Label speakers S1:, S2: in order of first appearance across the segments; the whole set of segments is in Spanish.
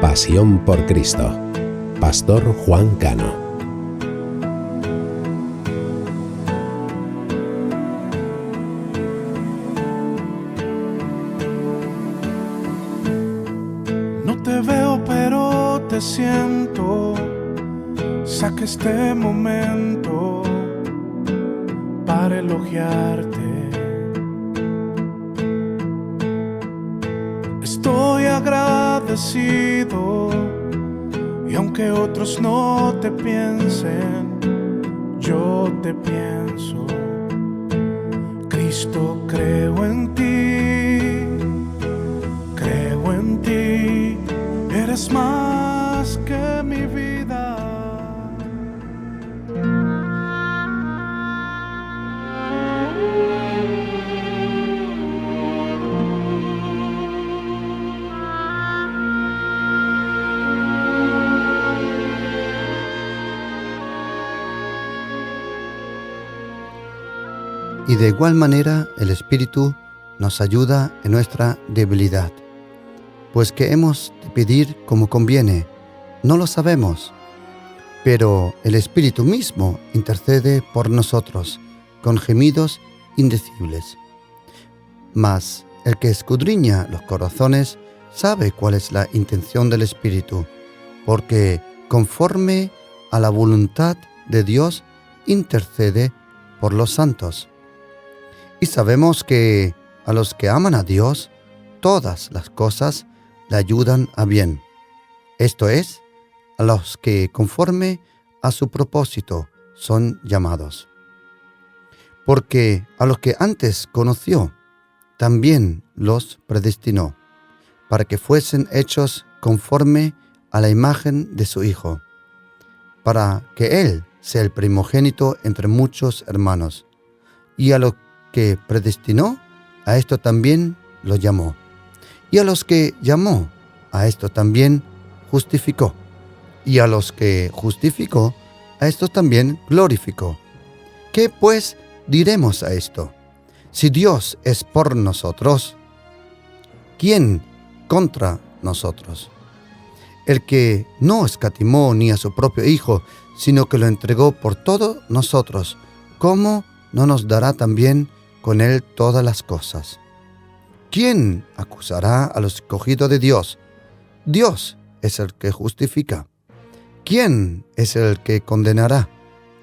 S1: Pasión por Cristo. Pastor Juan Cano.
S2: No te veo, pero te siento. Saca este momento para elogiarte. Estoy agradecido, y aunque otros no te piensen, yo te pienso. Cristo, creo en ti, eres más que mi vida.
S3: Y de igual manera el Espíritu nos ayuda en nuestra debilidad, pues que hemos de pedir como conviene, no lo sabemos, pero el Espíritu mismo intercede por nosotros con gemidos indecibles. Mas el que escudriña los corazones sabe cuál es la intención del Espíritu, porque conforme a la voluntad de Dios intercede por los santos. Y sabemos que a los que aman a Dios, todas las cosas le ayudan a bien. Esto es, a los que conforme a su propósito son llamados. Porque a los que antes conoció, también los predestinó, para que fuesen hechos conforme a la imagen de su Hijo, para que Él sea el primogénito entre muchos hermanos. Y a los que predestinó, a esto también lo llamó. Y a los que llamó, a esto también justificó. Y a los que justificó, a esto también glorificó. ¿Qué pues diremos a esto? Si Dios es por nosotros, ¿quién contra nosotros? El que no escatimó ni a su propio Hijo, sino que lo entregó por todos nosotros, ¿cómo no nos dará también con Él todas las cosas? ¿Quién acusará a los escogidos de Dios? Dios es el que justifica. ¿Quién es el que condenará?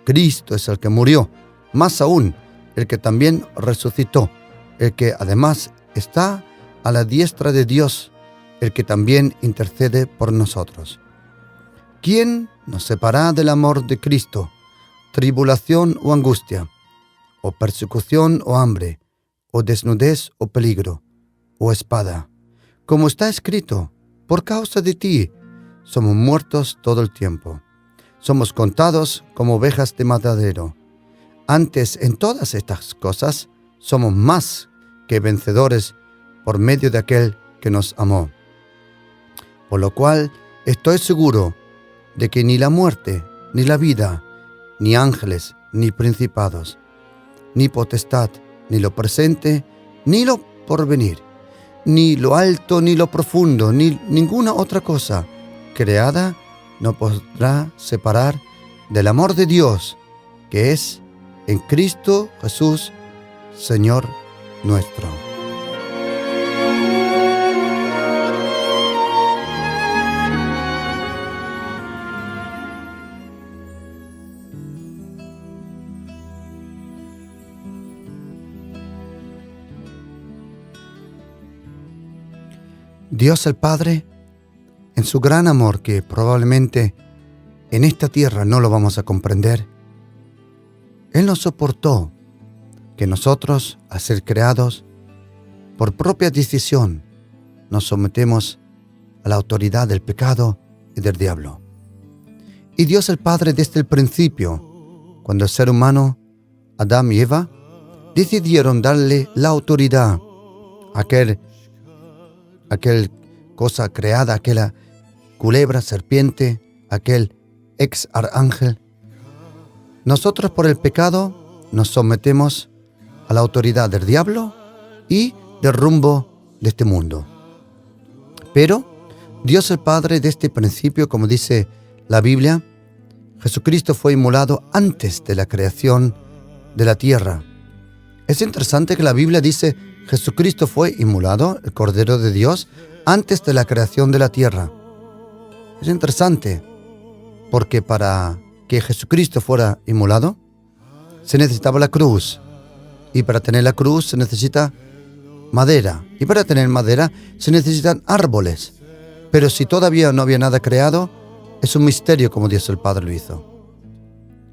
S3: Cristo es el que murió, más aún, el que también resucitó, el que además está a la diestra de Dios, el que también intercede por nosotros. ¿Quién nos separará del amor de Cristo? ¿Tribulación o angustia? ¿O persecución o hambre? ¿O desnudez o peligro? ¿O espada? Como está escrito, por causa de ti somos muertos todo el tiempo. Somos contados como ovejas de matadero. Antes, en todas estas cosas, somos más que vencedores por medio de aquel que nos amó. Por lo cual, estoy seguro de que ni la muerte, ni la vida, ni ángeles, ni principados, ni potestad, ni lo presente, ni lo porvenir, ni lo alto, ni lo profundo, ni ninguna otra cosa creada no podrá separar del amor de Dios, que es en Cristo Jesús, Señor nuestro. Dios el Padre, en su gran amor que probablemente en esta tierra no lo vamos a comprender, Él nos soportó que nosotros, al ser creados, por propia decisión, nos sometemos a la autoridad del pecado y del diablo. Y Dios el Padre desde el principio, cuando el ser humano, Adán y Eva, decidieron darle la autoridad a aquel cosa creada, aquella culebra, serpiente, aquel ex arcángel. Nosotros por el pecado nos sometemos a la autoridad del diablo y del rumbo de este mundo. Pero Dios el Padre desde este principio, como dice la Biblia, Jesucristo fue inmolado antes de la creación de la tierra. Es interesante que la Biblia dice Jesucristo fue inmolado, el Cordero de Dios, antes de la creación de la tierra. Es interesante porque para que Jesucristo fuera inmolado se necesitaba la cruz, y para tener la cruz se necesita madera, y para tener madera se necesitan árboles. Pero si todavía no había nada creado, es un misterio como Dios el Padre lo hizo.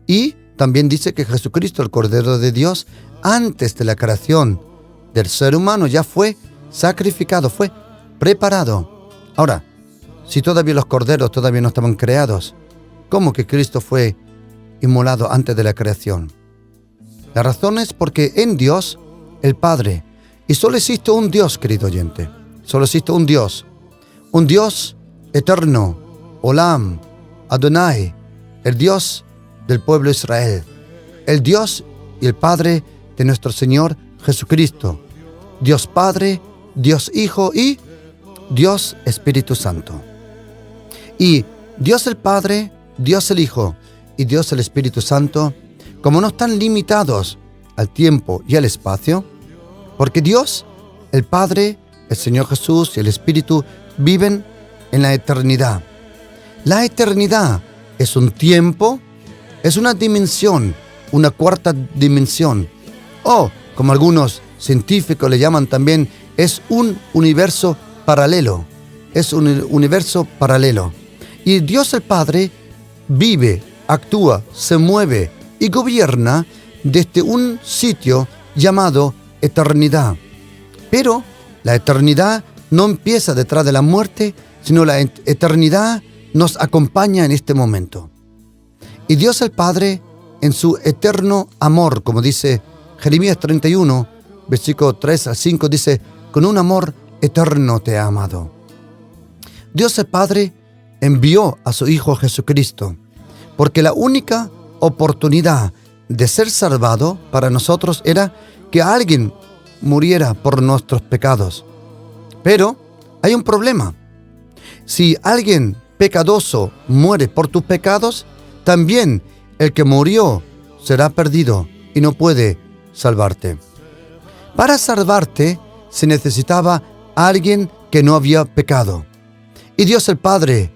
S3: Y también dice que Jesucristo, el Cordero de Dios, antes de la creación del ser humano ya fue sacrificado, fue preparado. Ahora, si todavía los corderos todavía no estaban creados, ¿cómo que Cristo fue inmolado antes de la creación? La razón es porque en Dios, el Padre, y solo existe un Dios, querido oyente, solo existe un Dios eterno, Olam, Adonai, el Dios del pueblo de Israel, el Dios y el Padre de nuestro Señor Jesucristo, Dios Padre, Dios Hijo y Dios Espíritu Santo. Y Dios el Padre, Dios el Hijo y Dios el Espíritu Santo, como no están limitados al tiempo y al espacio, porque Dios, el Padre, el Señor Jesús y el Espíritu viven en la eternidad. La eternidad es un tiempo, es una dimensión, una cuarta dimensión, o como algunos científicos le llaman también, es un universo paralelo. Es un universo paralelo. Y Dios el Padre vive, actúa, se mueve y gobierna desde un sitio llamado eternidad. Pero la eternidad no empieza detrás de la muerte, sino la eternidad nos acompaña en este momento. Y Dios el Padre, en su eterno amor, como dice Jeremías 31, versículo 3 al 5, dice, con un amor eterno te ha amado. Dios el Padre envió a su Hijo Jesucristo, porque la única oportunidad de ser salvado para nosotros era que alguien muriera por nuestros pecados. Pero hay un problema. Si alguien pecadoso muere por tus pecados, también el que murió será perdido y no puede salvarte. Para salvarte se necesitaba alguien que no había pecado. Y Dios el Padre,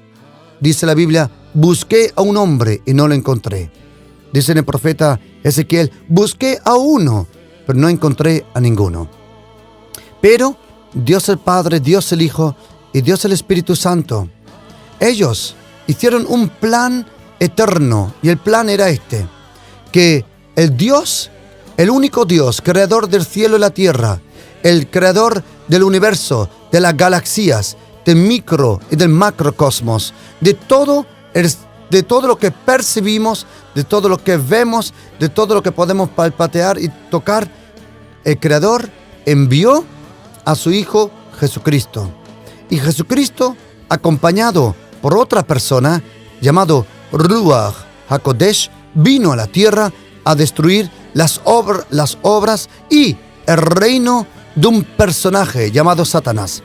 S3: dice la Biblia, busqué a un hombre y no lo encontré. Dice el profeta Ezequiel, busqué a uno, pero no encontré a ninguno. Pero Dios el Padre, Dios el Hijo y Dios el Espíritu Santo, ellos hicieron un plan eterno, y el plan era este, que el Dios, el único Dios, creador del cielo y la tierra, el creador del universo, de las galaxias, del micro y del macrocosmos, de todo lo que percibimos, de todo lo que vemos, de todo lo que podemos palpatear y tocar, el Creador envió a su Hijo Jesucristo. Y Jesucristo, acompañado por otra persona, llamado Ruach HaKodesh, vino a la tierra a destruir las obras y el reino de un personaje llamado Satanás.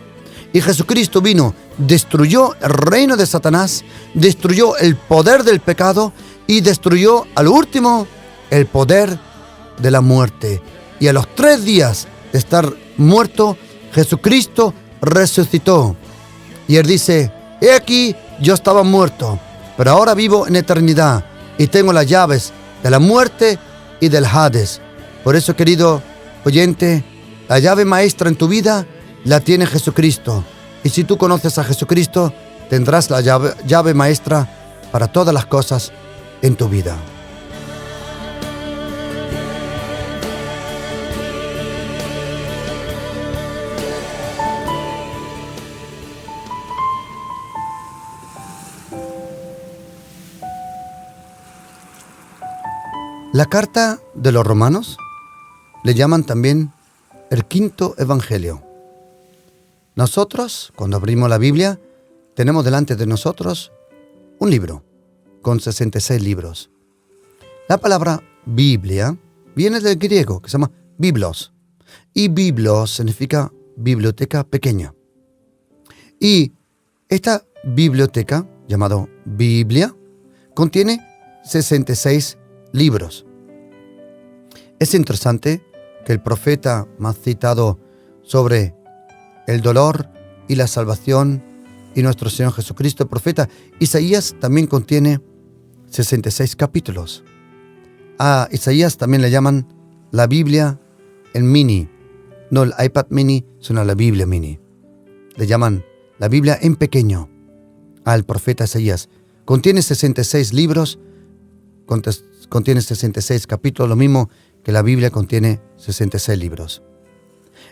S3: Y Jesucristo vino, destruyó el reino de Satanás, destruyó el poder del pecado y destruyó al último el poder de la muerte. Y a los 3 días de estar muerto, Jesucristo resucitó. Y Él dice, he aquí, yo estaba muerto, pero ahora vivo en eternidad y tengo las llaves de la muerte y del Hades. Por eso, querido oyente, la llave maestra en tu vida la tiene Jesucristo. Y si tú conoces a Jesucristo, tendrás la llave maestra para todas las cosas en tu vida. La carta de los Romanos le llaman también el quinto evangelio. Nosotros, cuando abrimos la Biblia, tenemos delante de nosotros un libro con 66 libros. La palabra Biblia viene del griego, que se llama biblos. Y biblos significa biblioteca pequeña. Y Esta biblioteca, llamada Biblia, contiene 66 libros. Es interesante que el profeta más citado sobre el dolor y la salvación y nuestro Señor Jesucristo, el profeta Isaías, también contiene 66 capítulos. A Isaías también le llaman la Biblia en mini. No el iPad mini, sino la Biblia mini. Le llaman la Biblia en pequeño al profeta Isaías. Contiene 66 libros, contiene 66 capítulos, lo mismo que la Biblia contiene 66 libros.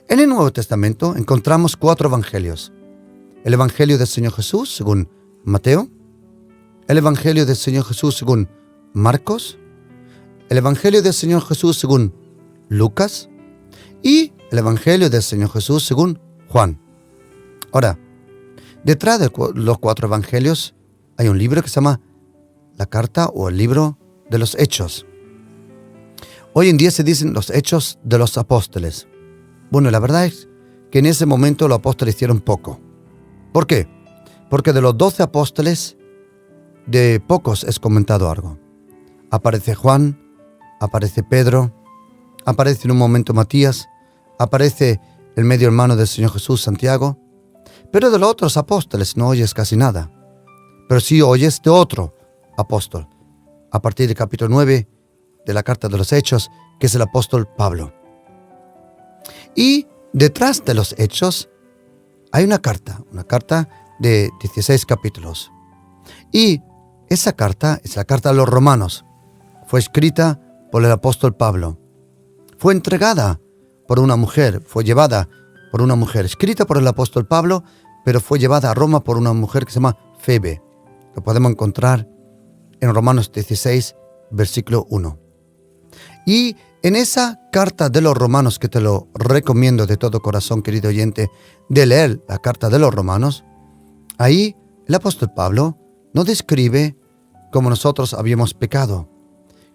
S3: En el Nuevo Testamento encontramos 4 evangelios. El Evangelio del Señor Jesús según Mateo, el Evangelio del Señor Jesús según Marcos, el Evangelio del Señor Jesús según Lucas y el Evangelio del Señor Jesús según Juan. Ahora, detrás de los 4 evangelios hay un libro que se llama la carta o el libro de los Hechos. Hoy en día se dicen los Hechos de los Apóstoles. Bueno, la verdad es que en ese momento los apóstoles hicieron poco. ¿Por qué? Porque de los 12 apóstoles, de pocos es comentado algo. Aparece Juan, aparece Pedro, aparece en un momento Matías, aparece el medio hermano del Señor Jesús, Santiago, pero de los otros apóstoles no oyes casi nada. Pero sí oyes de otro apóstol, a partir del capítulo 9 de la carta de los Hechos, que es el apóstol Pablo. Y detrás de los Hechos hay una carta de 16 capítulos. Y esa carta es la carta a los romanos. Fue escrita por el apóstol Pablo. Fue entregada por una mujer, fue llevada por una mujer, escrita por el apóstol Pablo, pero fue llevada a Roma por una mujer que se llama Febe. Lo podemos encontrar en Romanos 16, versículo 1. Y en esa carta de los romanos, que te lo recomiendo de todo corazón, querido oyente, de leer la carta de los romanos, ahí el apóstol Pablo nos describe cómo nosotros habíamos pecado,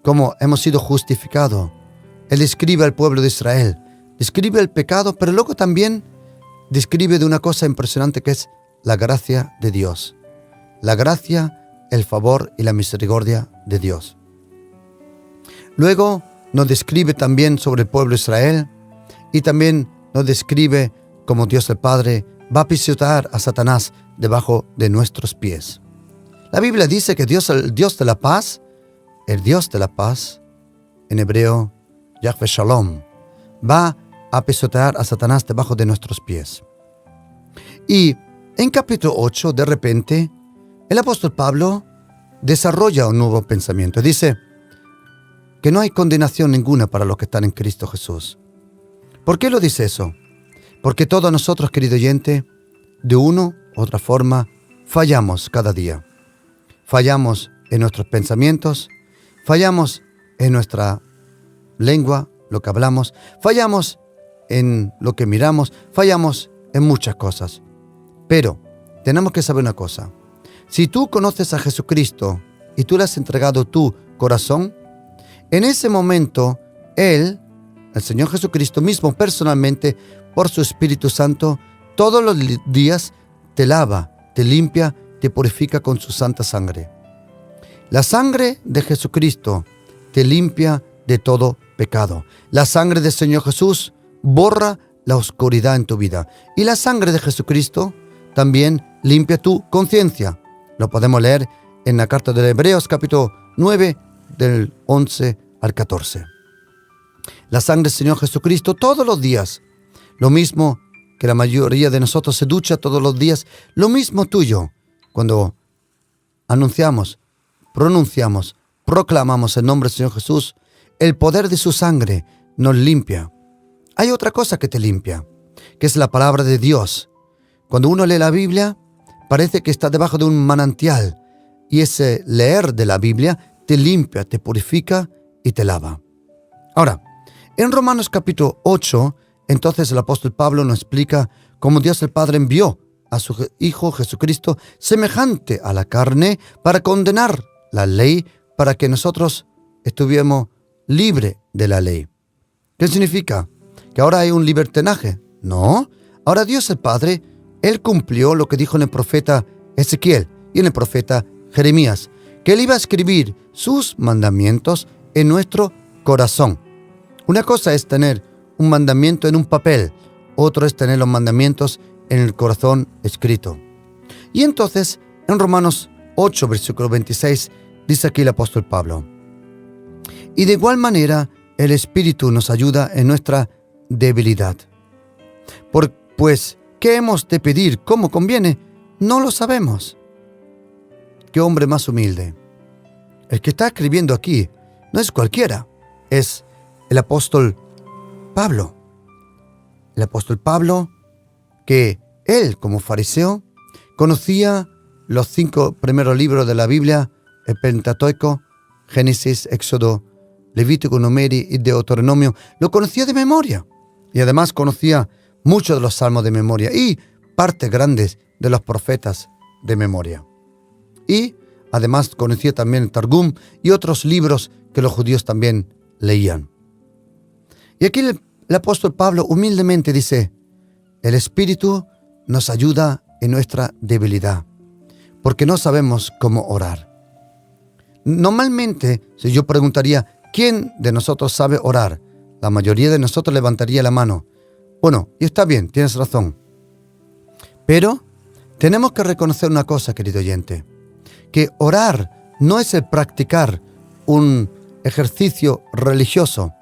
S3: cómo hemos sido justificados. Él describe al pueblo de Israel, describe el pecado, pero luego también describe de una cosa impresionante que es la gracia de Dios. La gracia, el favor y la misericordia de Dios. Luego nos describe también sobre el pueblo de Israel y también nos describe cómo Dios el Padre va a pisotear a Satanás debajo de nuestros pies. La Biblia dice que Dios, el Dios de la paz, en hebreo, Yahvé Shalom, va a pisotear a Satanás debajo de nuestros pies. Y en capítulo 8, de repente, el apóstol Pablo desarrolla un nuevo pensamiento. Dice que no hay condenación ninguna para los que están en Cristo Jesús. ¿Por qué lo dice eso? Porque todos nosotros, querido oyente, de una u otra forma, fallamos cada día. Fallamos en nuestros pensamientos, fallamos en nuestra lengua, lo que hablamos, fallamos en lo que miramos, fallamos en muchas cosas. Pero tenemos que saber una cosa. Si tú conoces a Jesucristo y tú le has entregado tu corazón, en ese momento, Él, el Señor Jesucristo mismo personalmente, por su Espíritu Santo, todos los días te lava, te limpia, te purifica con su santa sangre. La sangre de Jesucristo te limpia de todo pecado. La sangre del Señor Jesús borra la oscuridad en tu vida. Y la sangre de Jesucristo también limpia tu conciencia. Lo podemos leer en la carta de Hebreos, capítulo 9, del 11 al 14. La sangre del Señor Jesucristo todos los días, lo mismo que la mayoría de nosotros se ducha todos los días, lo mismo tuyo, cuando anunciamos, pronunciamos, proclamamos el nombre del Señor Jesús, el poder de su sangre nos limpia. Hay otra cosa que te limpia, que es la palabra de Dios. Cuando uno lee la Biblia, parece que está debajo de un manantial, y ese leer de la Biblia te limpia, te purifica y te lava. Ahora, en Romanos capítulo 8, entonces el apóstol Pablo nos explica cómo Dios el Padre envió a su Hijo Jesucristo semejante a la carne para condenar la ley, para que nosotros estuviéramos libres de la ley. ¿Qué significa? ¿Que ahora hay un libertinaje? No. Ahora Dios el Padre Él cumplió lo que dijo en el profeta Ezequiel y en el profeta Jeremías, que Él iba a escribir sus mandamientos en nuestro corazón. Una cosa es tener un mandamiento en un papel, otro es tener los mandamientos en el corazón escrito. Y entonces, en Romanos 8, versículo 26, dice aquí el apóstol Pablo: y de igual manera, el Espíritu nos ayuda en nuestra debilidad. Pues, ¿qué hemos de pedir como conviene? No lo sabemos. Qué hombre más humilde. El que está escribiendo aquí no es cualquiera, es el apóstol Pablo. El apóstol Pablo, que él, como fariseo, conocía los 5 primeros libros de la Biblia, el Pentateuco, Génesis, Éxodo, Levítico, Número y Deuteronomio. Lo conocía de memoria. Y además conocía muchos de los salmos de memoria y partes grandes de los profetas de memoria. Y además conocía también el Targum y otros libros que los judíos también leían. Y aquí el apóstol Pablo humildemente dice: el Espíritu nos ayuda en nuestra debilidad, porque no sabemos cómo orar. Normalmente, si yo preguntaría, ¿quién de nosotros sabe orar?, la mayoría de nosotros levantaría la mano. Bueno, y está bien, tienes razón. Pero tenemos que reconocer una cosa, querido oyente, que orar no es el practicar un ejercicio religioso.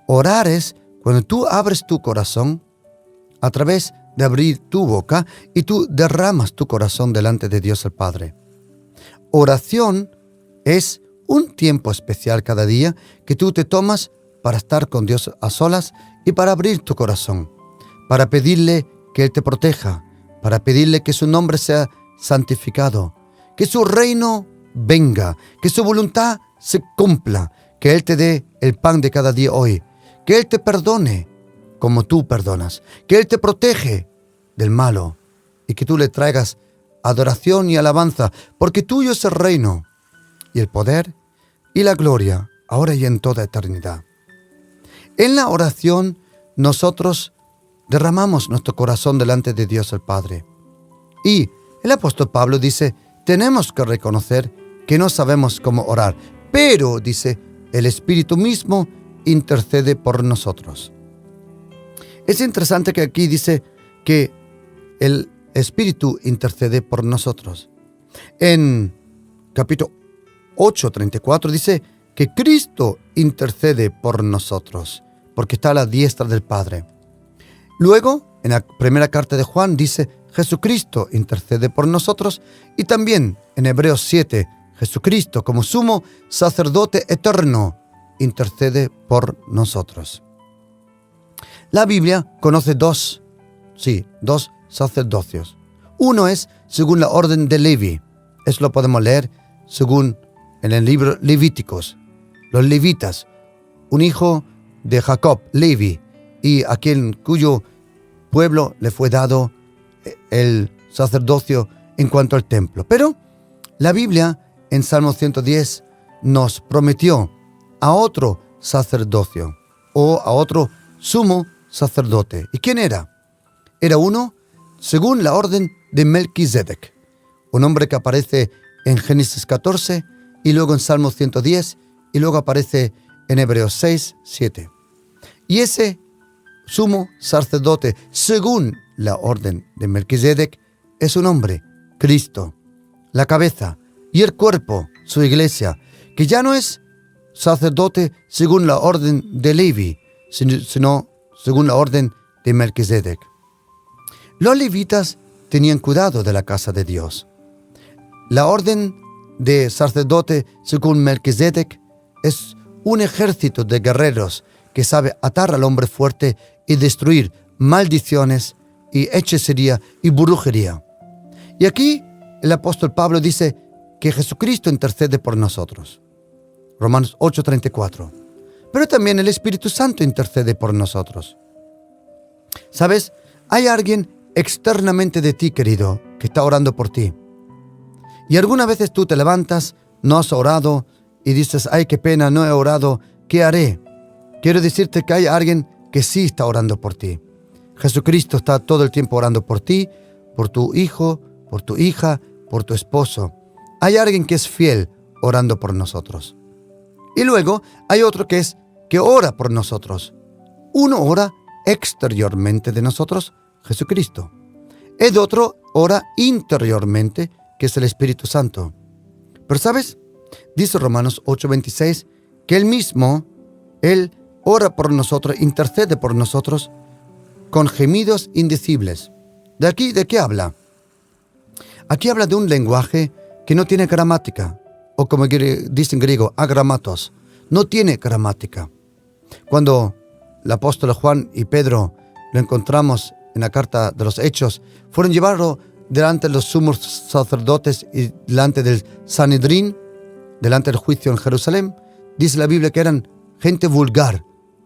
S3: Orar es cuando tú abres tu corazón a través de abrir tu boca y tú derramas tu corazón delante de Dios el Padre. Oración es un tiempo especial cada día que tú te tomas para estar con Dios a solas y para abrir tu corazón, para pedirle que Él te proteja, para pedirle que su nombre sea santificado, que su reino venga, que su voluntad se cumpla, que Él te dé el pan de cada día hoy, que Él te perdone como tú perdonas, que Él te protege del malo y que tú le traigas adoración y alabanza, porque tuyo es el reino y el poder y la gloria, ahora y en toda eternidad. En la oración, nosotros derramamos nuestro corazón delante de Dios el Padre. Y el apóstol Pablo dice, tenemos que reconocer que no sabemos cómo orar, pero, dice, el Espíritu mismo intercede por nosotros. Es interesante que aquí dice que el Espíritu intercede por nosotros. En capítulo 8:34 dice que Cristo intercede por nosotros, porque está a la diestra del Padre. Luego, en la primera carta de Juan dice, Jesucristo intercede por nosotros, y también en Hebreos 7, Jesucristo como sumo sacerdote eterno intercede por nosotros. La Biblia conoce dos sacerdocios. Uno es según la orden de Levi. Eso lo podemos leer según en el libro Levíticos. Los levitas, un hijo de Jacob, Levi, y a quien cuyo pueblo le fue dado el sacerdocio en cuanto al templo. Pero la Biblia en Salmo 110 nos prometió a otro sacerdocio o a otro sumo sacerdote. ¿Y quién era? Era uno según la orden de Melquisedec, un hombre que aparece en Génesis 14 y luego en Salmo 110 y luego aparece en Hebreos 6, 7. Y ese sumo sacerdote, según la orden de Melquisedec, es un hombre, Cristo, la cabeza y el cuerpo, su iglesia, que ya no es sacerdote según la orden de Levi, sino según la orden de Melquisedec. Los levitas tenían cuidado de la casa de Dios. La orden de sacerdote según Melquisedec es un ejército de guerreros que sabe atar al hombre fuerte y destruir maldiciones y hechicería y brujería. Y aquí el apóstol Pablo dice que Jesucristo intercede por nosotros. Romanos 8:34. Pero también el Espíritu Santo intercede por nosotros. ¿Sabes? Hay alguien externamente de ti, querido, que está orando por ti. Y algunas veces tú te levantas, no has orado y dices, ay, qué pena, no he orado, ¿qué haré? Quiero decirte que hay alguien que sí está orando por ti. Jesucristo está todo el tiempo orando por ti, por tu hijo, por tu hija, por tu esposo. Hay alguien que es fiel orando por nosotros. Y luego hay otro que ora por nosotros. Uno ora exteriormente de nosotros, Jesucristo. El otro ora interiormente, que es el Espíritu Santo. Pero ¿sabes? Dice Romanos 8:26 que Él mismo, Él ora por nosotros, intercede por nosotros con gemidos indecibles. ¿De qué habla? Aquí habla de un lenguaje que no tiene gramática, o como dice en griego, agramatos. No tiene gramática. Cuando el apóstol Juan y Pedro lo encontramos en la carta de los Hechos, fueron llevados delante de los sumos sacerdotes y delante del Sanedrín, delante del juicio en Jerusalén. Dice la Biblia que eran gente vulgar.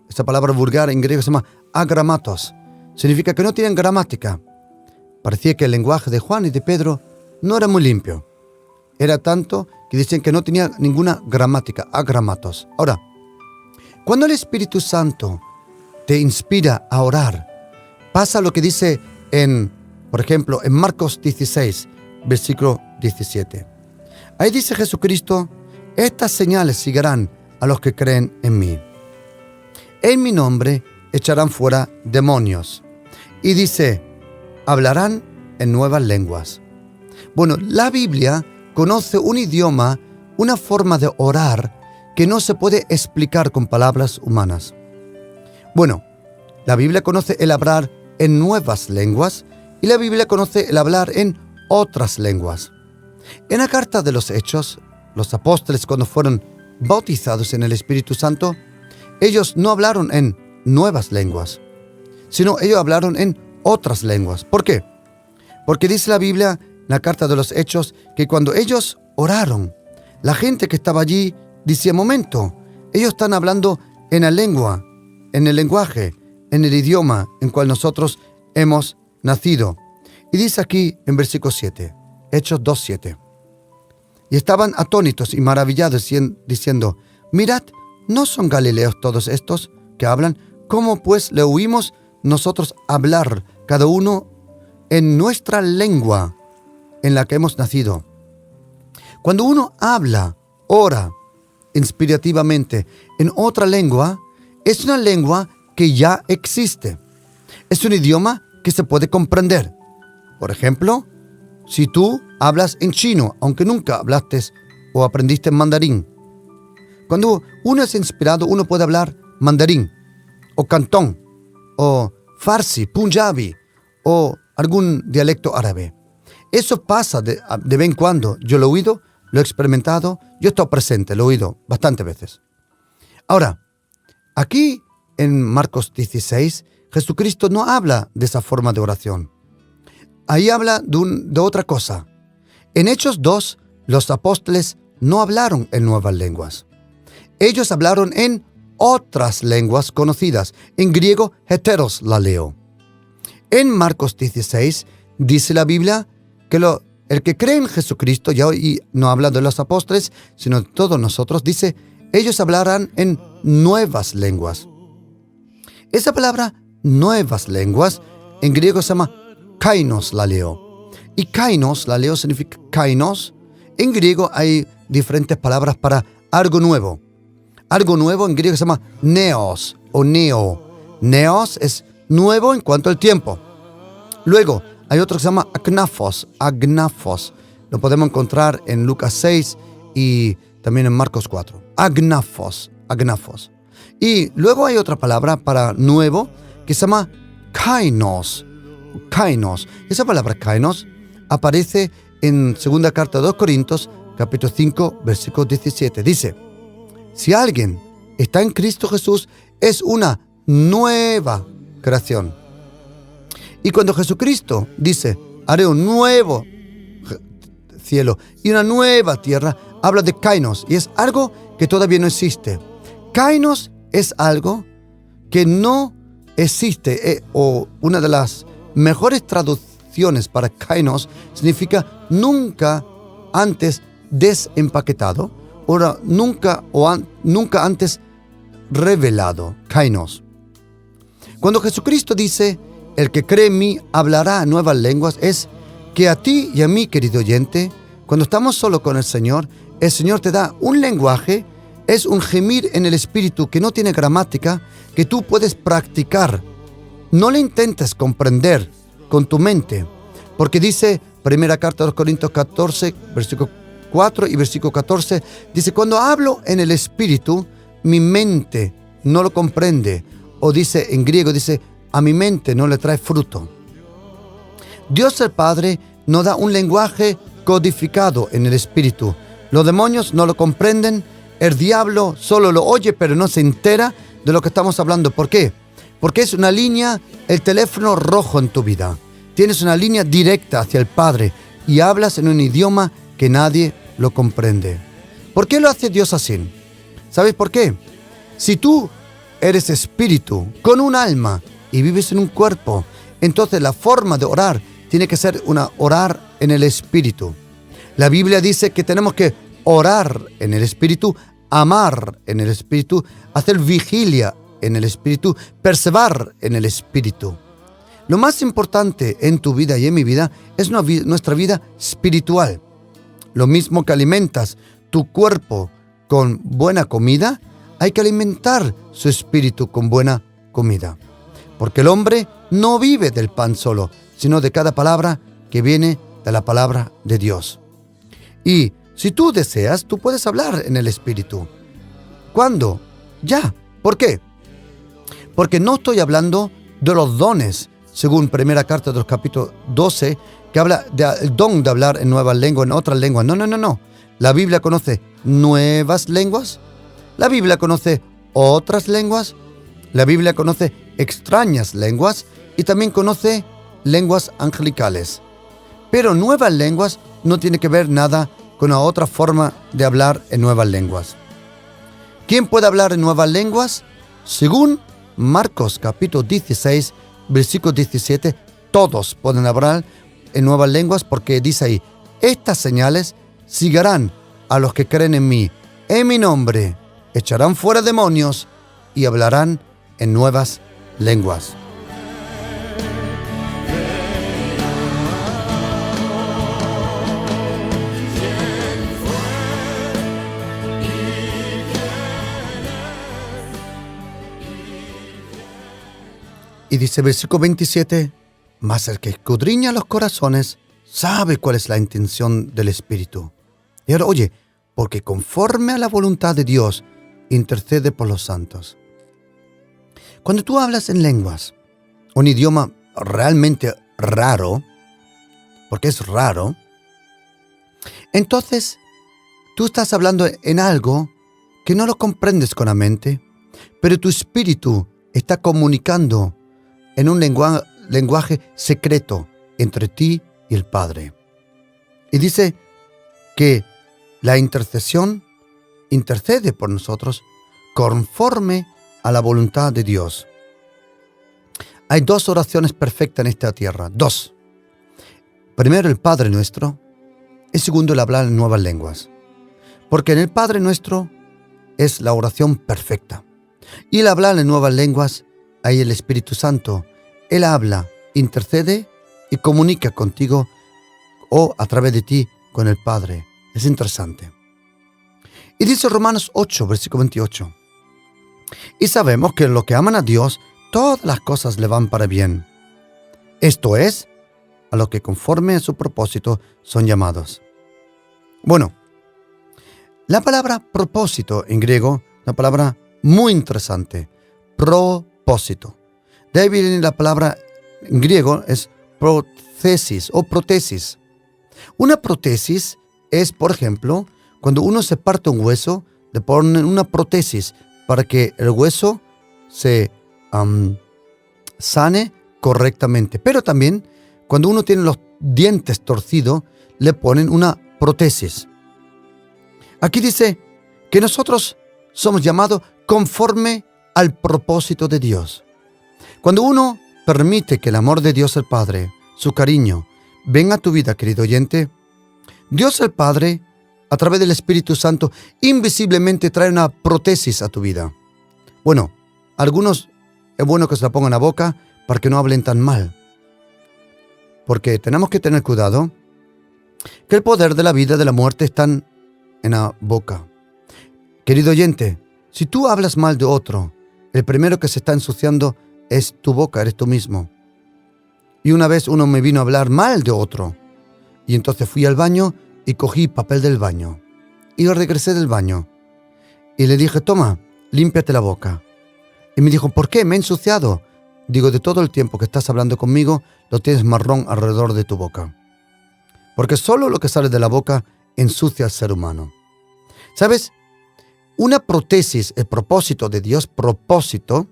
S3: Esta palabra vulgar en griego se llama agramatos. Significa que no tienen gramática. Parecía que el lenguaje de Juan y de Pedro no era muy limpio. Era tanto que dicen que no tenía ninguna gramática, agramatos. Ahora, cuando el Espíritu Santo te inspira a orar, pasa lo que dice por ejemplo, en Marcos 16, versículo 17. Ahí dice Jesucristo: estas señales seguirán a los que creen en mí. En mi nombre echarán fuera demonios. Y dice, hablarán en nuevas lenguas. Bueno, la Biblia conoce un idioma, una forma de orar que no se puede explicar con palabras humanas. Bueno, la Biblia conoce el hablar en nuevas lenguas y la Biblia conoce el hablar en otras lenguas. En la carta de los Hechos, los apóstoles, cuando fueron bautizados en el Espíritu Santo, ellos no hablaron en nuevas lenguas, sino ellos hablaron en otras lenguas. ¿Por qué? Porque dice la Biblia en la carta de los Hechos que cuando ellos oraron, la gente que estaba allí decía: momento, ellos están hablando en la lengua, en el lenguaje, en el idioma en cual nosotros hemos nacido. Y dice aquí en versículo 7, Hechos 2:7. Y estaban atónitos y maravillados diciendo: mirad, ¿no son galileos todos estos que hablan? ¿Cómo pues le oímos nosotros hablar cada uno en nuestra lengua en la que hemos nacido? Cuando uno habla, ora inspirativamente en otra lengua, es una lengua que ya existe. Es un idioma que se puede comprender. Por ejemplo, si tú hablas en chino, aunque nunca hablaste o aprendiste mandarín. Cuando uno es inspirado, uno puede hablar mandarín, o cantón, o farsi, punjabi, o algún dialecto árabe. Eso pasa de vez en cuando. Yo lo he oído, lo he experimentado, yo he estado presente, lo he oído bastantes veces. Ahora, aquí en Marcos 16, Jesucristo no habla de esa forma de oración. Ahí habla de otra cosa. En Hechos 2, los apóstoles no hablaron en nuevas lenguas. Ellos hablaron en otras lenguas conocidas. En griego, heteros laleo. En Marcos 16, dice la Biblia que el que cree en Jesucristo, ya hoy no habla de los apóstoles, sino de todos nosotros, dice, ellos hablarán en nuevas lenguas. Esa palabra, nuevas lenguas, en griego se llama kainos laleo. Y kainos laleo significa kainos. En griego hay diferentes palabras para algo nuevo. Algo nuevo en griego se llama neos o neo. Neos es nuevo en cuanto al tiempo. Luego hay otro que se llama agnafos. Agnafos. Lo podemos encontrar en Lucas 6 y también en Marcos 4. Agnafos. Agnafos. Y luego hay otra palabra para nuevo que se llama kainos. Kainos. Esa palabra kainos aparece en segunda carta de 2 Corintios, capítulo 5, versículo 17. Dice: si alguien está en Cristo Jesús, es una nueva creación. Y cuando Jesucristo dice, haré un nuevo cielo y una nueva tierra, habla de kainos, y es algo que todavía no existe. Kainos es algo que no existe, o una de las mejores traducciones para kainos significa nunca antes desempaquetado, o nunca antes revelado. Kainos. Cuando Jesucristo dice, el que cree en mí hablará nuevas lenguas, es que a ti y a mí, querido oyente, cuando estamos solo con el Señor te da un lenguaje, es un gemir en el espíritu que no tiene gramática, que tú puedes practicar. No le intentes comprender con tu mente, porque dice, primera carta de los Corintios 14, versículo 4 y versículo 14, dice, cuando hablo en el espíritu, mi mente no lo comprende. O dice, en griego, dice, a mi mente no le trae fruto. Dios el Padre nos da un lenguaje codificado en el espíritu. Los demonios no lo comprenden, el diablo solo lo oye, pero no se entera de lo que estamos hablando. ¿Por qué? Porque es una línea, el teléfono rojo en tu vida. Tienes una línea directa hacia el Padre y hablas en un idioma que nadie lo comprende. ¿Por qué lo hace Dios así? ¿Sabes por qué? Si tú eres espíritu con un alma y vives en un cuerpo, entonces la forma de orar tiene que ser orar en el espíritu. La Biblia dice que tenemos que orar en el espíritu, amar en el espíritu, hacer vigilia en el espíritu, perseverar en el espíritu. Lo más importante en tu vida y en mi vida es nuestra vida espiritual. Lo mismo que alimentas tu cuerpo con buena comida, hay que alimentar su espíritu con buena comida. Porque el hombre no vive del pan solo, sino de cada palabra que viene de la palabra de Dios. Y si tú deseas, tú puedes hablar en el espíritu. ¿Cuándo? Ya. ¿Por qué? Porque no estoy hablando de los dones, según primera carta de los capítulos 12, que habla del don de hablar en nuevas lenguas, en otras lenguas. No. La Biblia conoce nuevas lenguas. La Biblia conoce otras lenguas. La Biblia conoce extrañas lenguas y también conoce lenguas angelicales. Pero nuevas lenguas no tiene que ver nada con la otra forma de hablar en nuevas lenguas. ¿Quién puede hablar en nuevas lenguas? Según Marcos capítulo 16, versículo 17, todos pueden hablar en nuevas lenguas porque dice ahí, estas señales seguirán a los que creen en mí. En mi nombre echarán fuera demonios y hablarán en nuevas lenguas. Y dice versículo 27, mas el que escudriña los corazones sabe cuál es la intención del Espíritu. Y ahora, oye, porque conforme a la voluntad de Dios, intercede por los santos. Cuando tú hablas en lenguas, un idioma realmente raro, porque es raro, entonces tú estás hablando en algo que no lo comprendes con la mente, pero tu espíritu está comunicando en un lenguaje secreto entre ti y el Padre. Y dice que la intercesión intercede por nosotros conforme a la voluntad de Dios. Hay dos oraciones perfectas en esta tierra. Dos. Primero, el Padre Nuestro. Y segundo, el hablar en nuevas lenguas. Porque en el Padre Nuestro es la oración perfecta. Y el hablar en nuevas lenguas, ahí el Espíritu Santo, Él habla, intercede y comunica contigo o a través de ti con el Padre. Es interesante. Y dice Romanos 8, versículo 28. Y sabemos que en lo que aman a Dios, todas las cosas le van para bien. Esto es, a lo que conforme a su propósito son llamados. Bueno, la palabra propósito en griego, una palabra muy interesante. Propósito. De ahí viene la palabra en griego, es prótesis o prótesis. Una prótesis es, por ejemplo, cuando uno se parte un hueso, le ponen una prótesis para que el hueso se sane correctamente. Pero también, cuando uno tiene los dientes torcidos, le ponen una prótesis. Aquí dice que nosotros somos llamados conforme al propósito de Dios. Cuando uno permite que el amor de Dios el Padre, su cariño, venga a tu vida, querido oyente, Dios el Padre, a través del Espíritu Santo, invisiblemente trae una prótesis a tu vida. Bueno, algunos es bueno que se la pongan a boca para que no hablen tan mal. porque tenemos que tener cuidado, que el poder de la vida y de la muerte están en la boca. Querido oyente, si tú hablas mal de otro, el primero que se está ensuciando es tu boca, eres tú mismo. Y una vez uno me vino a hablar mal de otro, y entonces fui al baño y cogí papel del baño. Y regresé del baño, y le dije, toma, límpiate la boca. Y me dijo, ¿por qué? Me he ensuciado. Digo, de todo el tiempo que estás hablando conmigo, lo tienes marrón alrededor de tu boca. Porque solo lo que sale de la boca ensucia al ser humano. ¿Sabes? Una prótesis, el propósito de Dios, propósito,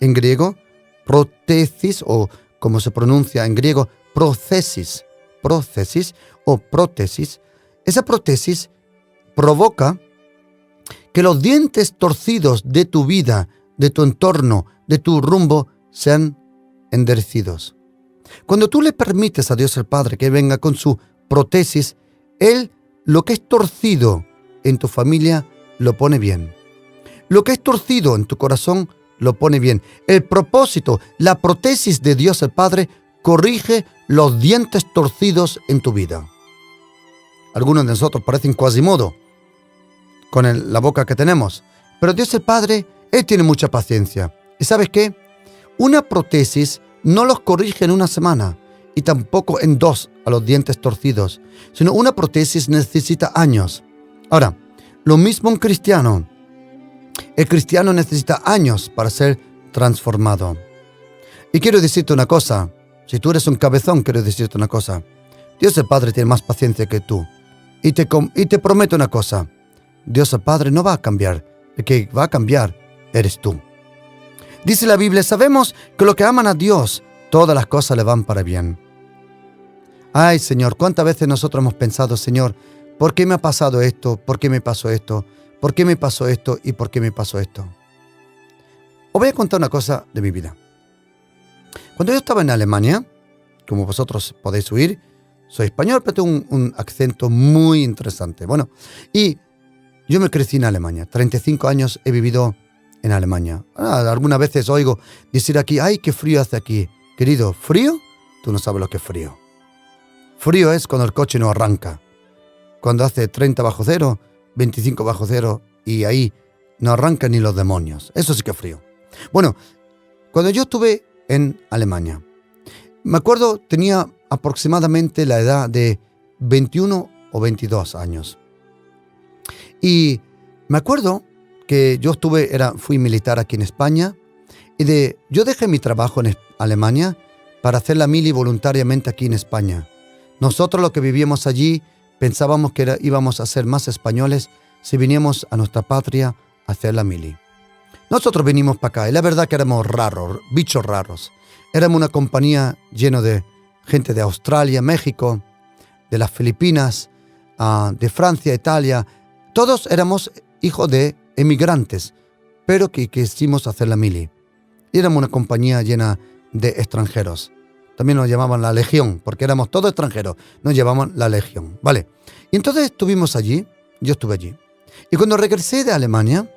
S3: en griego, prótesis, o como se pronuncia en griego, prótesis o prótesis. Esa prótesis provoca que los dientes torcidos de tu vida, de tu entorno, de tu rumbo, sean enderecidos. Cuando tú le permites a Dios el Padre que venga con su prótesis, Él, lo que es torcido en tu familia, lo pone bien. Lo que es torcido en tu corazón, lo pone bien. El propósito, la prótesis de Dios el Padre, corrige los dientes torcidos en tu vida. Algunos de nosotros parecen Quasimodo con la boca que tenemos, pero Dios el Padre, Él tiene mucha paciencia. ¿Y sabes qué? Una prótesis no los corrige en una semana y tampoco en 2 a los dientes torcidos, sino una prótesis necesita años. Ahora, lo mismo un cristiano. El cristiano necesita años para ser transformado. Y quiero decirte una cosa, si tú eres un cabezón, quiero decirte una cosa. Dios el Padre tiene más paciencia que tú. Y te prometo una cosa, Dios el Padre no va a cambiar, el que va a cambiar eres tú. Dice la Biblia, sabemos que los que aman a Dios, todas las cosas le van para bien. Ay, Señor, ¿cuántas veces nosotros hemos pensado, Señor, ¿por qué me ha pasado esto? ¿Por qué me pasó esto? ¿Por qué me pasó esto? ¿Y por qué me pasó esto? Os voy a contar una cosa de mi vida. Cuando yo estaba en Alemania, como vosotros podéis oír, soy español, pero tengo un acento muy interesante. Bueno, y yo me crecí en Alemania. 35 años he vivido en Alemania. Algunas veces oigo decir aquí, ¡ay, qué frío hace aquí! Querido, ¿frío? Tú no sabes lo que es frío. Frío es cuando el coche no arranca. Cuando hace 30 bajo cero, 25 bajo cero, y ahí no arrancan ni los demonios. Eso sí que es frío. Bueno, cuando yo estuve en Alemania, me acuerdo, tenía aproximadamente la edad de 21 o 22 años. Y me acuerdo que yo fui militar aquí en España, y yo dejé mi trabajo en Alemania para hacer la mili voluntariamente aquí en España. Nosotros los que vivíamos allí pensábamos que íbamos a ser más españoles si viníamos a nuestra patria a hacer la mili. Nosotros vinimos para acá y la verdad que éramos raros, bichos raros. Éramos una compañía llena de gente de Australia, México, de las Filipinas, de Francia, Italia. Todos éramos hijos de emigrantes, pero que quisimos hacer la mili. Y éramos una compañía llena de extranjeros. También nos llamaban la Legión, porque éramos todos extranjeros. Nos llamaban la Legión, ¿vale? Y entonces estuvimos allí, yo estuve allí. Y cuando regresé de Alemania,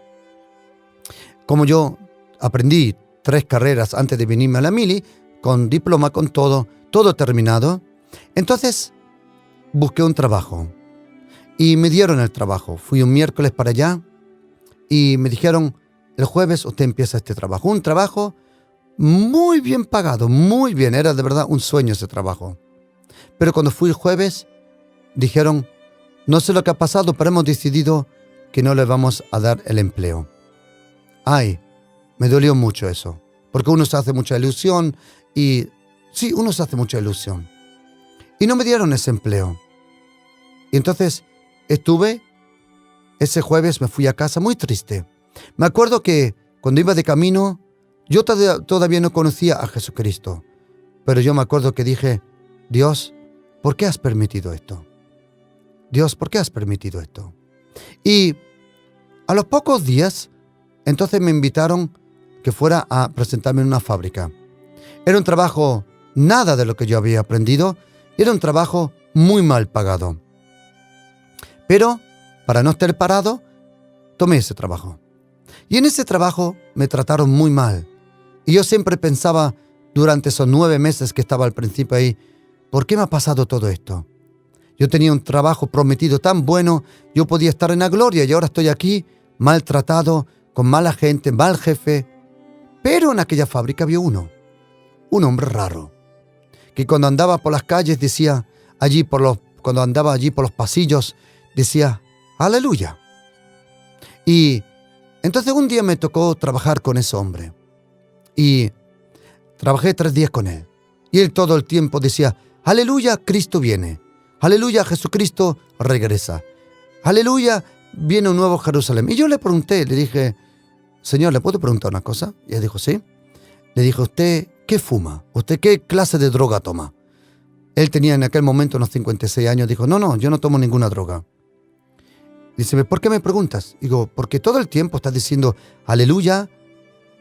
S3: como yo aprendí 3 carreras antes de venirme a la mili, con diploma, con todo terminado, entonces busqué un trabajo. Y me dieron el trabajo. Fui un miércoles para allá y me dijeron, el jueves usted empieza este trabajo. Un trabajo muy bien pagado, muy bien. Era de verdad un sueño ese trabajo. Pero cuando fui el jueves, dijeron, no sé lo que ha pasado, pero hemos decidido que no le vamos a dar el empleo. Ay, me dolió mucho eso. Porque uno se hace mucha ilusión y... Sí, uno se hace mucha ilusión. Y no me dieron ese empleo. Y entonces ese jueves me fui a casa muy triste. Me acuerdo que cuando iba de camino, yo todavía no conocía a Jesucristo. Pero yo me acuerdo que dije, Dios, ¿por qué has permitido esto? Dios, ¿por qué has permitido esto? Y a los pocos días, entonces me invitaron que fuera a presentarme en una fábrica. Era un trabajo nada de lo que yo había aprendido. Era un trabajo muy mal pagado. Pero, para no estar parado, tomé ese trabajo. Y en ese trabajo me trataron muy mal. Y yo siempre pensaba, durante esos 9 meses que estaba al principio ahí, ¿por qué me ha pasado todo esto? Yo tenía un trabajo prometido tan bueno, yo podía estar en la gloria y ahora estoy aquí, maltratado, con mala gente, mal jefe. Pero en aquella fábrica había un hombre raro, que cuando andaba por las calles decía, cuando andaba allí por los pasillos, decía, aleluya. Y entonces un día me tocó trabajar con ese hombre. Y trabajé 3 días con él. Y él todo el tiempo decía, aleluya, Cristo viene. Aleluya, Jesucristo regresa. Aleluya, viene un nuevo Jerusalén. Y yo le pregunté, le dije, Señor, ¿le puedo preguntar una cosa? Y él dijo, sí. Le dije, ¿usted qué fuma? ¿Usted qué clase de droga toma? Él tenía en aquel momento unos 56 años. Dijo, no, yo no tomo ninguna droga. Dice, ¿por qué me preguntas? Digo, porque todo el tiempo estás diciendo, aleluya,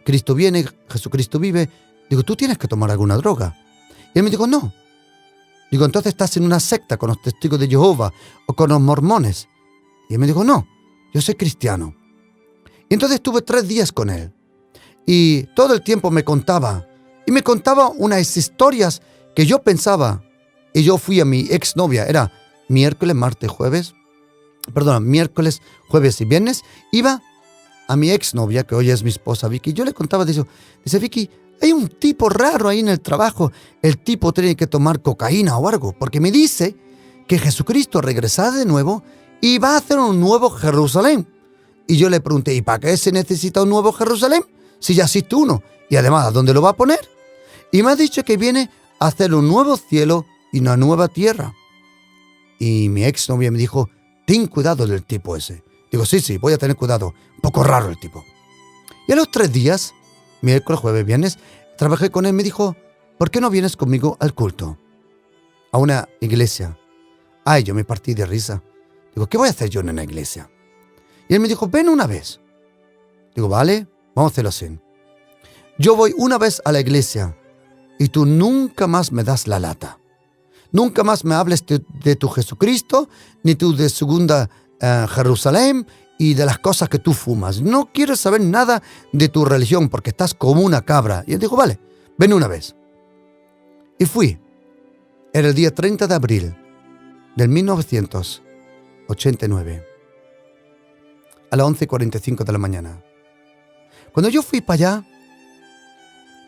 S3: Cristo viene, Jesucristo vive. Digo, ¿tú tienes que tomar alguna droga? Y él me dijo, no. Digo, entonces estás en una secta con los testigos de Jehová o con los mormones. Y él me dijo, no, yo soy cristiano. Y entonces estuve 3 días con él. Y todo el tiempo me contaba. Y me contaba unas historias que yo pensaba. Y yo fui a mi exnovia. Era miércoles, jueves y viernes. Iba a mi exnovia, que hoy es mi esposa Vicky. Y yo le contaba de eso. Dice, Vicky, hay un tipo raro ahí en el trabajo. El tipo tiene que tomar cocaína o algo. Porque me dice que Jesucristo regresará de nuevo y va a hacer un nuevo Jerusalén. Y yo le pregunté, ¿y para qué se necesita un nuevo Jerusalén? Si ya existe uno. Y además, ¿a dónde lo va a poner? Y me ha dicho que viene a hacer un nuevo cielo y una nueva tierra. Y mi exnovia me dijo, ten cuidado del tipo ese. Digo, sí, voy a tener cuidado. Un poco raro el tipo. Y a los 3 días, miércoles, jueves, viernes, trabajé con él. Me dijo, ¿por qué no vienes conmigo al culto? A una iglesia. Ay, yo me partí de risa. Digo, ¿qué voy a hacer yo en una iglesia? Y él me dijo, ven una vez. Digo, vale, vamos a hacerlo así. Yo voy una vez a la iglesia y tú nunca más me das la lata. Nunca más me hables de tu Jesucristo, ni tú de segunda Jerusalén y de las cosas que tú fumas. No quiero saber nada de tu religión porque estás como una cabra. Y él dijo, vale, ven una vez. Y fui. Era el día 30 de abril del 1989. A las 11:45 de la mañana. Cuando yo fui para allá,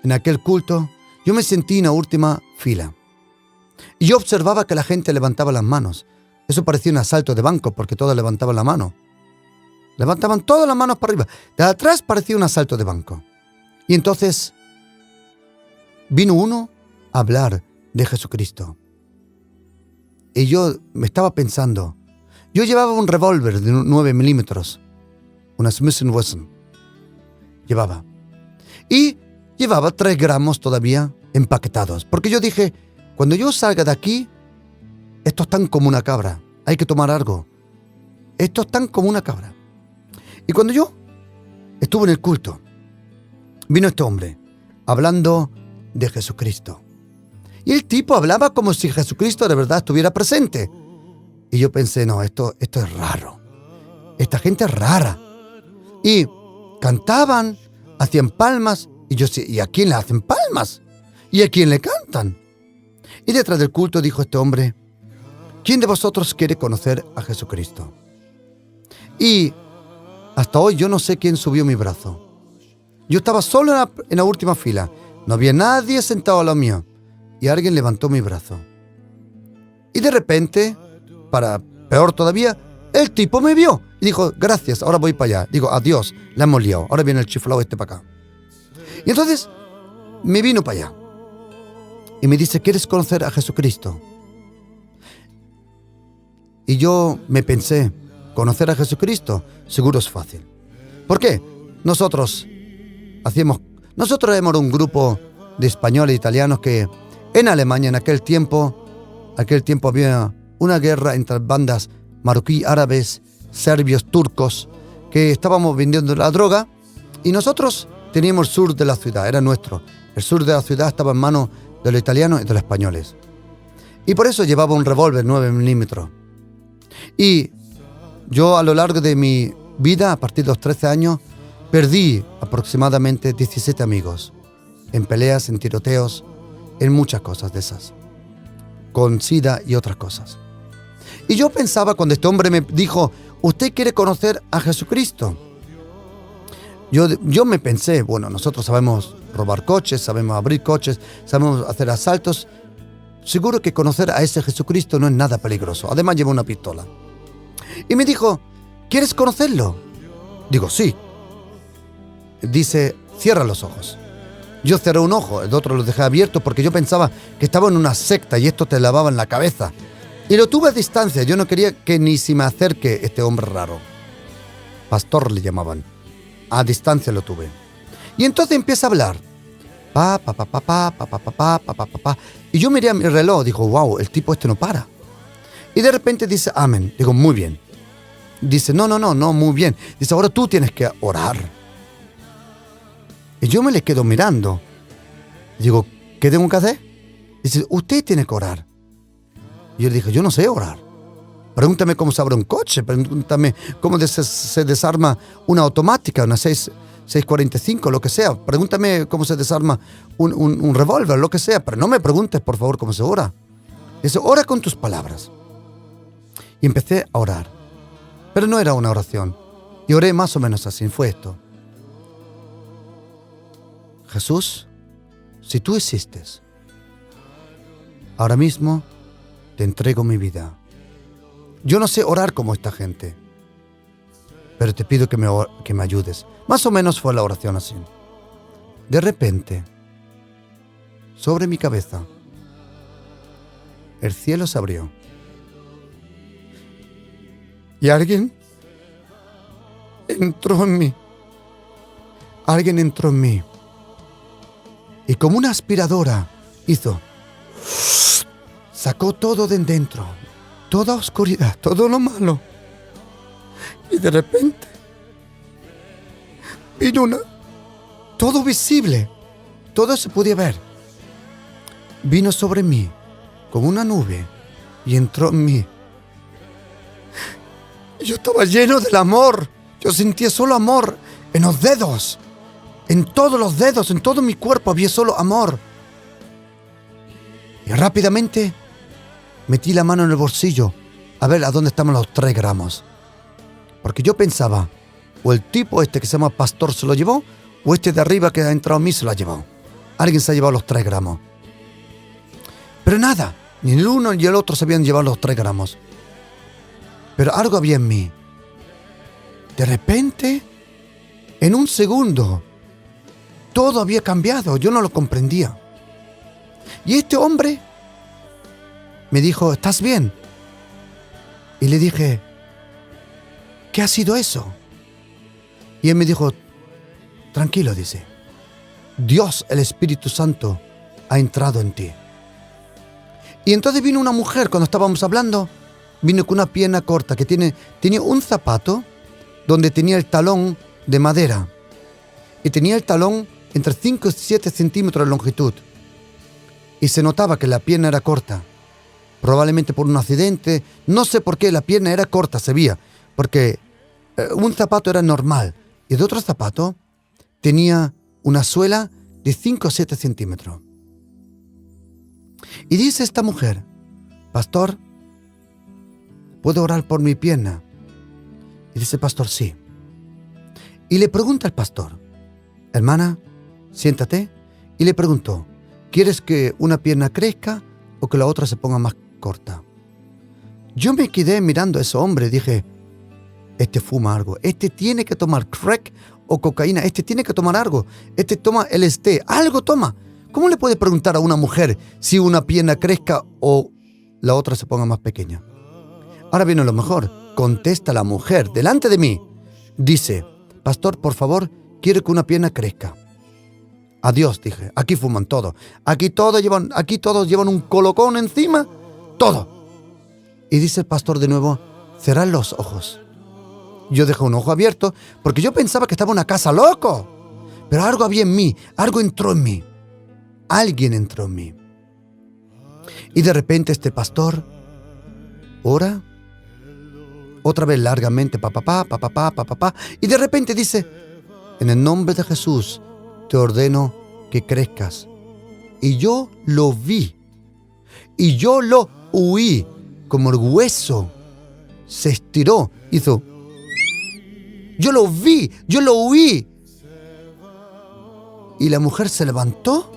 S3: en aquel culto, yo me sentí en la última fila. Y yo observaba que la gente levantaba las manos. Eso parecía un asalto de banco porque todos levantaban la mano. Levantaban todas las manos para arriba. De atrás parecía un asalto de banco. Y entonces vino uno a hablar de Jesucristo. Y yo me estaba pensando, yo llevaba un revólver de 9 milímetros, una Smith & Wesson. Llevaba. Y llevaba 3 gramos todavía empaquetados. Porque yo dije, cuando yo salga de aquí, estos están como una cabra. Hay que tomar algo. Estos están como una cabra. Y cuando yo estuve en el culto, vino este hombre hablando de Jesucristo. Y el tipo hablaba como si Jesucristo de verdad estuviera presente. Y yo pensé, no, esto es raro. Esta gente es rara. Y cantaban, hacían palmas. Y yo decía, ¿y a quién le hacen palmas? ¿Y a quién le cantan? Y detrás del culto dijo este hombre, ¿quién de vosotros quiere conocer a Jesucristo? Y hasta hoy yo no sé quién subió mi brazo. Yo estaba solo en la última fila. No había nadie sentado a lo mío. Y alguien levantó mi brazo. Y de repente, para peor todavía, el tipo me vio. Y dijo, gracias, ahora voy para allá. Digo, adiós, la hemos liado. Ahora viene el chiflado para acá. Y entonces, me vino para allá. Y me dice, ¿quieres conocer a Jesucristo? Y yo me pensé, conocer a Jesucristo, seguro es fácil. ¿Por qué? Nosotros éramos un grupo de españoles e italianos que en Alemania en aquel tiempo había una guerra entre bandas marroquí, árabes, serbios, turcos, que estábamos vendiendo la droga y nosotros teníamos el sur de la ciudad, era nuestro. El sur de la ciudad estaba en manos de los italianos y de los españoles. Y por eso llevaba un revólver 9 milímetros. Y yo a lo largo de mi vida, a partir de los 13 años, perdí aproximadamente 17 amigos. En peleas, en tiroteos, en muchas cosas de esas. con SIDA y otras cosas. Y yo pensaba cuando este hombre me dijo, ¿usted quiere conocer a Jesucristo? Yo me pensé, bueno, nosotros sabemos robar coches, sabemos abrir coches, sabemos hacer asaltos. Seguro que conocer a ese Jesucristo no es nada peligroso. Además lleva una pistola. Y me dijo, ¿quieres conocerlo? Digo, sí. Dice, cierra los ojos. Yo cerré un ojo, el otro lo dejé abierto porque yo pensaba que estaba en una secta y esto te lavaba en la cabeza. Y lo tuve a distancia, yo no quería que ni se me acerque este hombre raro. Pastor le llamaban. A distancia lo tuve. Y entonces empieza a hablar. Pa. Y yo miré a mi reloj, digo, wow, el tipo este no para. Y de repente dice, amén. Digo, muy bien. Dice, no, muy bien. Dice, ahora tú tienes que orar. Y yo me le quedo mirando. Digo, ¿qué tengo que hacer? Dice, usted tiene que orar. Y yo le dije, yo no sé orar. Pregúntame cómo se abre un coche, pregúntame cómo se desarma una automática, una 645, lo que sea. Pregúntame cómo se desarma un revólver, lo que sea. Pero no me preguntes, por favor, cómo se ora. Dice, ora con tus palabras. Y empecé a orar. Pero no era una oración. Y oré más o menos así, fue esto. Jesús, si tú existes, ahora mismo te entrego mi vida. Yo no sé orar como esta gente, pero te pido que me ayudes. Más o menos fue la oración así. De repente, sobre mi cabeza, el cielo se abrió. Y alguien entró en mí. Alguien entró en mí. Y como una aspiradora hizo, sacó todo de dentro, toda oscuridad, todo lo malo. Y de repente vino todo visible, todo se podía ver. Vino sobre mí como una nube y entró en mí. Yo estaba lleno del amor. Yo sentía solo amor en los dedos. En todos los dedos, en todo mi cuerpo había solo amor. Y rápidamente metí la mano en el bolsillo a ver a dónde estaban los 3 gramos. Porque yo pensaba, o el tipo este que se llama Pastor se lo llevó, o este de arriba que ha entrado a mí se lo ha llevado. Alguien se ha llevado los 3 gramos. Pero nada, ni el uno ni el otro se habían llevado los 3 gramos. Pero algo había en mí. De repente, en un segundo, todo había cambiado. Yo no lo comprendía. Y este hombre me dijo, ¿estás bien? Y le dije, ¿qué ha sido eso? Y él me dijo, tranquilo, dice, Dios, el Espíritu Santo, ha entrado en ti. Y entonces vino una mujer, cuando estábamos hablando, vino con una pierna corta, que tenía un zapato donde tenía el talón de madera. Y tenía el talón entre 5 y 7 centímetros de longitud. Y se notaba que la pierna era corta. Probablemente por un accidente. No sé por qué la pierna era corta, se veía. Porque un zapato era normal. Y de otro zapato tenía una suela de 5 o 7 centímetros. Y dice esta mujer, pastor, ¿puedo orar por mi pierna? Y dice, pastor, sí. Y le pregunta al pastor, hermana, siéntate. Y le preguntó, ¿quieres que una pierna crezca o que la otra se ponga más corta? Yo me quedé mirando a ese hombre y dije, este fuma algo, este tiene que tomar crack o cocaína, este tiene que tomar algo, este toma LSD, algo toma. ¿Cómo le puede preguntar a una mujer si una pierna crezca o la otra se ponga más pequeña? Ahora viene lo mejor, contesta la mujer delante de mí. Dice, pastor, por favor, quiero que una pierna crezca. Adiós, dije, aquí fuman todo. Aquí todos llevan un colocón encima, todo. Y dice el pastor de nuevo, cerrad los ojos. Yo dejé un ojo abierto porque yo pensaba que estaba en una casa loco. Pero algo había en mí, algo entró en mí. Alguien entró en mí. Y de repente este pastor ora otra vez largamente, pa, y de repente dice, en el nombre de Jesús te ordeno que crezcas. Y yo lo vi. Y yo lo huí, como el hueso se estiró, hizo. Yo lo vi, yo lo huí. Y la mujer se levantó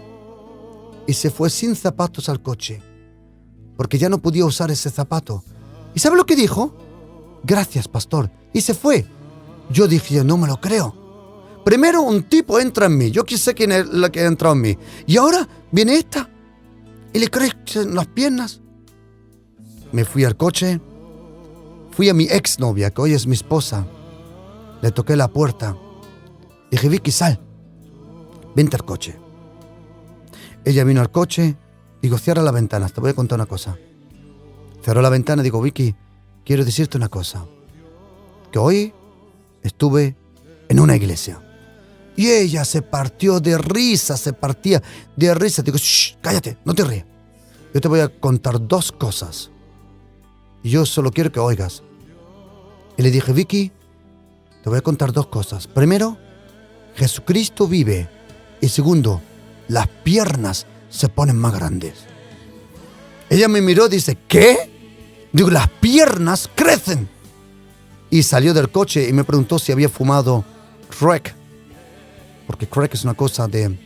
S3: y se fue sin zapatos al coche, porque ya no podía usar ese zapato. ¿Y sabe lo que dijo? Gracias, pastor. Y se fue. Yo dije, no me lo creo. Primero un tipo entra en mí. Yo sé quién es la que ha entrado en mí. Y ahora viene esta y le crecen las piernas. Me fui al coche. Fui a mi exnovia, que hoy es mi esposa. Le toqué la puerta. Dije, Vicky, sal. Vente al coche. Ella vino al coche. Digo, cierra la ventana. Te voy a contar una cosa. Cerró la ventana y digo, Vicky, quiero decirte una cosa. Que hoy estuve en una iglesia. Y ella se partió de risa, se partía de risa. Digo, shh, cállate, no te rías. Yo te voy a contar 2 cosas. Y yo solo quiero que oigas. Y le dije, Vicky, te voy a contar 2 cosas. Primero, Jesucristo vive. Y segundo, las piernas se ponen más grandes. Ella me miró y dice, ¿qué? Digo, las piernas crecen. Y salió del coche y me preguntó si había fumado crack. Porque crack es una cosa de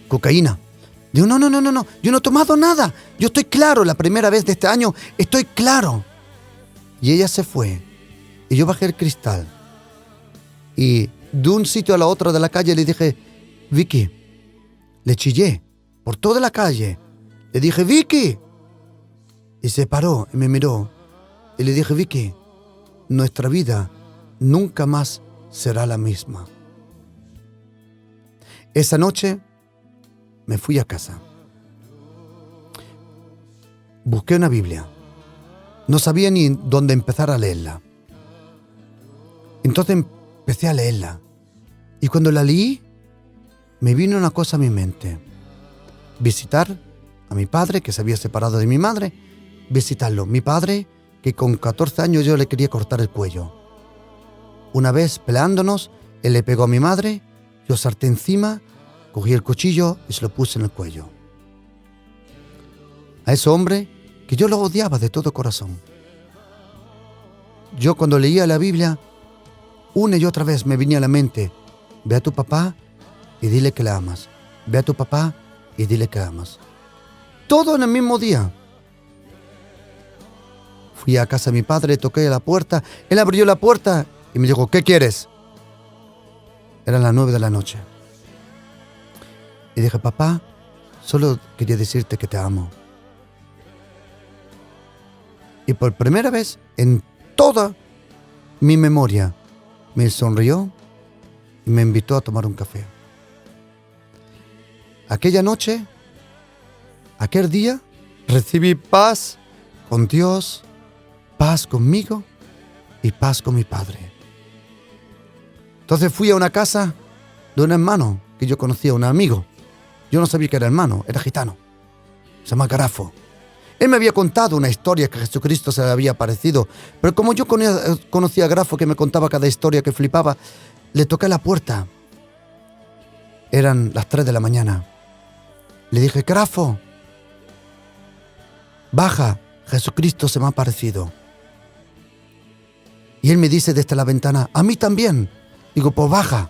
S3: cocaína. Digo, no, yo no he tomado nada. Yo estoy claro, la primera vez de este año estoy claro. Y ella se fue. Y yo bajé el cristal. Y de un sitio a la otra de la calle le dije, Vicky, le chillé por toda la calle. Le dije, Vicky. Y se paró y me miró. Y le dije, Vicky, nuestra vida nunca más será la misma. Esa noche me fui a casa. Busqué una Biblia. No sabía ni dónde empezar a leerla. Entonces empecé a leerla. Y cuando la leí, me vino una cosa a mi mente. Visitar a mi padre, que se había separado de mi madre. Visitarlo. Mi padre, que con 14 años yo le quería cortar el cuello. Una vez peleándonos, él le pegó a mi madre, yo salté encima, cogí el cuchillo y se lo puse en el cuello. A ese hombre que yo lo odiaba de todo corazón. Yo cuando leía la Biblia, una y otra vez me venía a la mente, ve a tu papá y dile que le amas. Ve a tu papá y dile que amas. Todo en el mismo día. Fui a casa de mi padre, toqué la puerta, él abrió la puerta y me dijo, ¿qué quieres? Eran las 9 de la noche. Y dije, papá, solo quería decirte que te amo. Y por primera vez en toda mi memoria, me sonrió y me invitó a tomar un café. Aquella noche, aquel día, recibí paz con Dios, paz conmigo y paz con mi padre. Entonces fui a una casa de un hermano que yo conocía, un amigo. Yo no sabía que era hermano, era gitano. Se llama Grafo. Él me había contado una historia que Jesucristo se le había aparecido, pero como yo conocía a Grafo, que me contaba cada historia que flipaba, le toqué la puerta. Eran las 3 de la mañana. Le dije, Grafo, baja, Jesucristo se me ha aparecido. Y él me dice desde la ventana, a mí también. Digo, pues baja.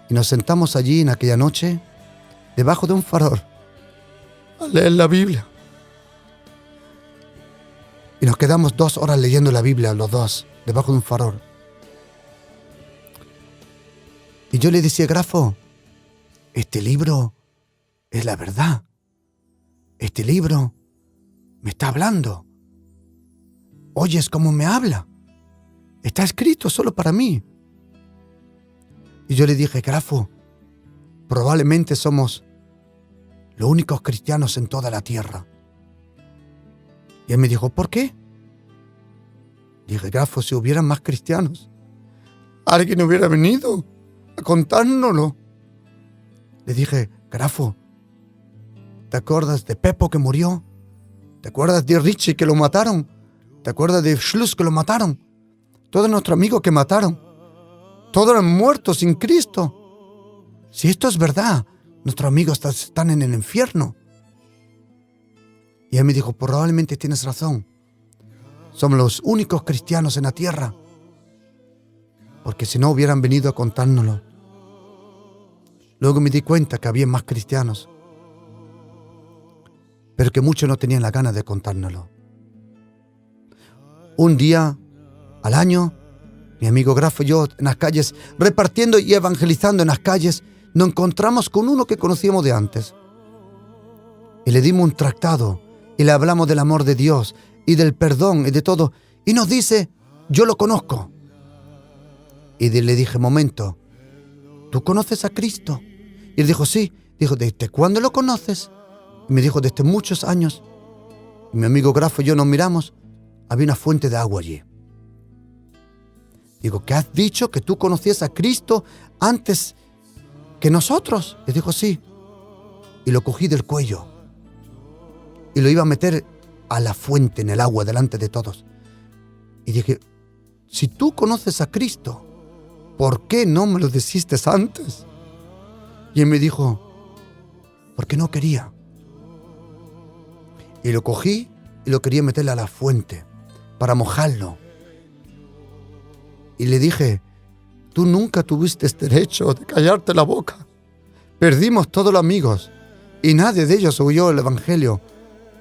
S3: Y nos sentamos allí en aquella noche, debajo de un farol, a leer la Biblia. Y nos quedamos 2 horas leyendo la Biblia, los dos, debajo de un farol. Y yo le decía, Grafo, este libro es la verdad. Este libro me está hablando. Oyes cómo me habla. Está escrito solo para mí. Y yo le dije, Grafo, probablemente somos los únicos cristianos en toda la tierra. Y él me dijo, ¿por qué? Dije, Grafo, si hubieran más cristianos, alguien hubiera venido a contárnoslo. Le dije, Grafo, ¿te acuerdas de Pepo que murió? ¿Te acuerdas de Richie que lo mataron? ¿Te acuerdas de Schluss que lo mataron? Todos nuestros amigos que mataron. Todos eran muertos sin Cristo. Si esto es verdad, nuestros amigos están en el infierno. Y él me dijo, probablemente tienes razón. Somos los únicos cristianos en la tierra. Porque si no hubieran venido a contárnoslo. Luego me di cuenta que había más cristianos, pero que muchos no tenían la gana de contárnoslo. Un día al año, mi amigo Grafo y yo en las calles, repartiendo y evangelizando en las calles, nos encontramos con uno que conocíamos de antes. Y le dimos un tratado y le hablamos del amor de Dios y del perdón y de todo. Y nos dice, yo lo conozco. Y le dije, momento, ¿tú conoces a Cristo? Y él dijo, sí. Dijo, ¿desde cuándo lo conoces? Y me dijo, desde muchos años. Y mi amigo Grafo y yo nos miramos. Había una fuente de agua allí. Digo, ¿qué has dicho? ¿Que tú conocías a Cristo antes que nosotros? Y dijo, sí. Y lo cogí del cuello. Y lo iba a meter a la fuente, en el agua, delante de todos. Y dije, si tú conoces a Cristo, ¿por qué no me lo dijiste antes? Y él me dijo, porque no quería. Y lo cogí y lo quería meterle a la fuente para mojarlo. Y le dije, tú nunca tuviste derecho de callarte la boca. Perdimos todos los amigos y nadie de ellos oyó el evangelio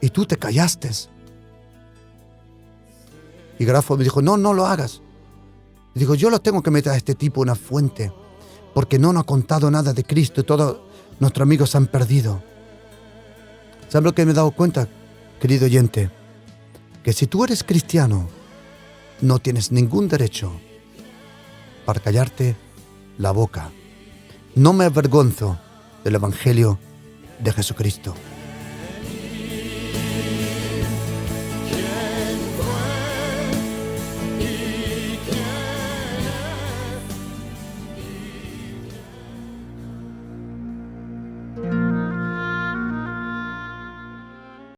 S3: y tú te callaste. Y Grafo me dijo, no lo hagas. Y digo, yo lo tengo que meter a este tipo en una fuente porque no nos ha contado nada de Cristo y todos nuestros amigos se han perdido. ¿Sabes lo que me he dado cuenta, querido oyente? Que si tú eres cristiano, no tienes ningún derecho para callarte la boca. No me avergonzo del Evangelio de Jesucristo.